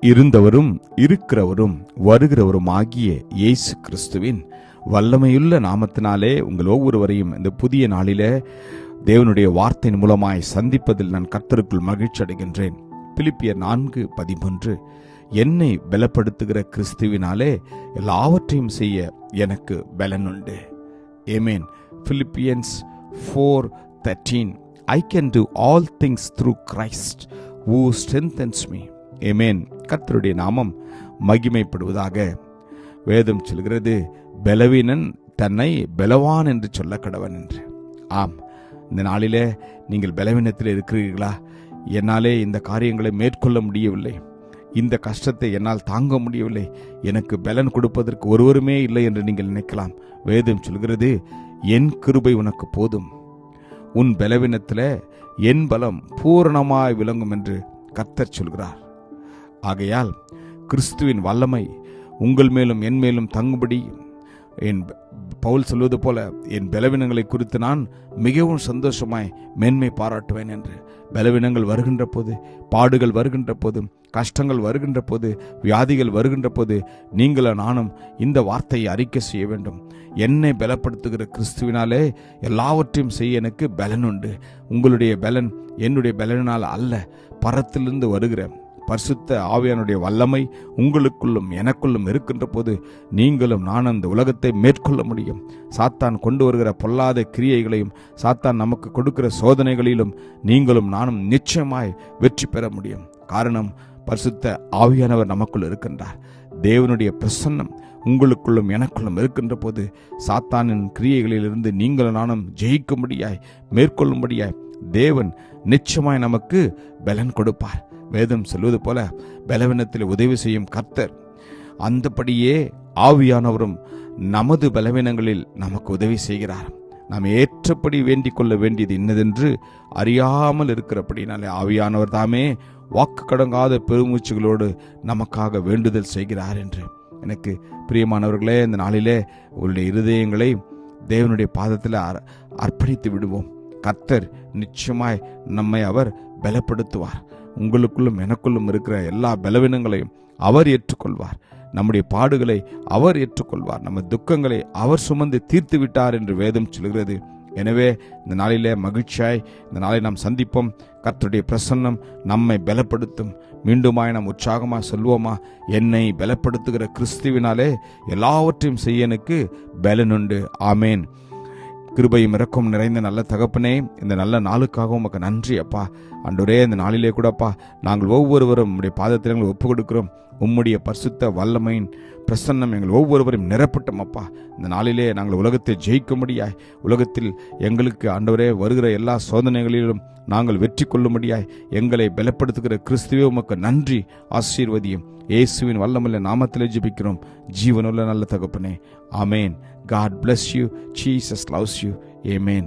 இருந்தவரும் இருக்கிறவரும் வருகிறவரும் ஆகிய இயேசு கிறிஸ்துவின் வல்லமையுள்ள நாமத்தினாலே உங்கள் ஒவ்வொருவரையும் இந்த புதிய நாளிலே தேவனுடைய வார்த்தையின் மூலமாய் சந்திப்பதில் நான் கர்த்தருக்குள் மகிழ்ச்சி அடைகின்றேன். பிலிப்பியர் 4:13 என்னை பலப்படுத்துகிற கிறிஸ்துவினாலே எல்லாவற்றையும் செய்ய எனக்கு பலன் உண்டு. ஆமென். Philippians 4:13 I can do all things through Christ who strengthens me. ஆமென். கர்த்தருடைய நாமம் மகிமைப்படுவதாக. வேதம் சொல்கிறது, பலவீனன் தன்னை பலவான் என்று சொல்ல கடவன் என்று. ஆம், இந்த நாளிலே நீங்கள் பலவீனத்தில் இருக்கிறீர்களா? என்னாலே இந்த காரியங்களை மேற்கொள்ள முடியவில்லை, இந்த கஷ்டத்தை என்னால் தாங்க முடியவில்லை, எனக்கு பலன் கொடுப்பதற்கு ஒருவருமே இல்லை என்று நீங்கள் நினைக்கலாம். வேதம் சொல்கிறது, என் கிருபை உனக்கு போதும், உன் பலவீனத்தில் என் பலம் பூரணமாய் விளங்கும் என்று கர்த்தர் சொல்கிறார். ஆகையால் கிறிஸ்துவின் வல்லமை உங்கள் மேலும் என் மேலும் தங்கும்படி பவுல் சொல்வது போல என் பலவீனங்களை குறித்து நான் மிகவும் சந்தோஷமாய் மேன்மை பாராட்டுவேன் என்று. பலவீனங்கள் வருகின்ற போது, பாடுகள் வருகின்ற போது, கஷ்டங்கள் வருகின்ற போது, வியாதிகள் வருகின்ற போது நீங்களும் நானும் இந்த வார்த்தையை அறிக்கை செய்ய வேண்டும். என்னை பலப்படுத்துகிற கிறிஸ்துவினாலே எல்லாவற்றையும் செய்ய எனக்கு பலன் உண்டு. உங்களுடைய பலன் என்னுடைய பலனால் அல்ல, பரத்திலிருந்து வருகிற பரிசுத்த ஆவியானுடைய வல்லமை உங்களுக்குள்ளும் எனக்குள்ளும் இருக்கின்ற போது நீங்களும் நான் அந்த உலகத்தை மேற்கொள்ள முடியும். சாத்தான் கொண்டு வருகிற பொல்லாத கிரியைகளையும் சாத்தான் நமக்கு கொடுக்கிற சோதனைகளிலும் நீங்களும் நானும் நிச்சயமாய் வெற்றி பெற முடியும். காரணம், பரிசுத்த ஆவியானவர் நமக்குள் இருக்கின்றார். தேவனுடைய பிரசன்னம் உங்களுக்குள்ளும் எனக்குள்ளும் இருக்கின்ற போது சாத்தானின் கிரியைகளிலிருந்து நீங்களும் நானும் ஜெயிக்கும்படியாய் மேற்கொள்ளும்படியாய் தேவன் நிச்சயமாய் நமக்கு பலன் கொடுப்பார். வேதம் சொல்வது போல பலவீனத்தில் உதவி செய்யும் கர்த்தர், அந்தபடியே ஆவியானவரும் நமது பலவீனங்களில் நமக்கு உதவி செய்கிறார். நாம் ஏற்றபடி வேண்டிக் கொள்ள வேண்டியது இன்னதென்று அறியாமல் இருக்கிறபடினாலே ஆவியானவர் தாமே வாக்கு கடங்காத பெருமூச்சுகளோடு நமக்காக வேண்டுதல் செய்கிறார் என்று. எனக்கு பிரியமானவர்களே, இந்த நாளிலே உங்களுடைய இருதயங்களை தேவனுடைய பாதத்தில் அர்ப்பணித்து விடுவோம். கர்த்தர் நிச்சயமாய் நம்மை அவர் பலப்படுத்துவார். உங்களுக்குள்ளும் எனக்குள்ளும் இருக்கிற எல்லா பலவீனங்களையும் அவர் ஏற்றுக்கொள்வார். நம்முடைய பாடுகளை அவர் ஏற்றுக்கொள்வார். நம்ம துக்கங்களை அவர் சுமந்து தீர்த்து விட்டார் என்று வேதம் சொல்கிறது. எனவே இந்த நாளிலே மகிழ்ச்சியாய் இந்த நாளை நாம் சந்திப்போம். கர்த்தருடைய பிரசன்னம் நம்மை பலப்படுத்தும். மீண்டுமாய் நாம் உற்சாகமாக சொல்வோமா, என்னை பலப்படுத்துகிற கிறிஸ்துவினாலே எல்லாவற்றையும் செய்ய எனக்கு பலனுண்டு. ஆமேன். கிருபையும் இரக்கம் நிறைந்த நல்ல தகப்பனே, இந்த நல்ல நாளுக்காக உமக்கு நன்றி அப்பா. ஆண்டவரே, இந்த நாளிலே கூடப்பா நாங்கள் ஒவ்வொருவரும் உம்முடைய பாதத்தில் எங்களை ஒப்பு கொடுக்கிறோம். உம்முடைய பரிசுத்த வல்லமையின் பிரசன்னம் எங்கள் ஒவ்வொருவரையும் நிரப்பட்டும் அப்பா. இந்த நாளிலே நாங்கள் உலகத்தை ஜெயிக்கும்படியாய், உலகத்தில் எங்களுக்கு ஆண்டவரே வருகிற எல்லா சோதனைகளிலும் நாங்கள் வெற்றி கொள்ளும்படியாய் எங்களை பலப்படுத்துகிற கிறிஸ்துவே உமக்கு நன்றி. ஆசீர்வதியும். இயேசுவின் வல்லமையுள்ள நாமத்திலே ஜெபிக்கிறோம் ஜீவனுள்ள நல்ல தகப்பனே. ஆமேன். God bless you. Jesus loves you. Amen.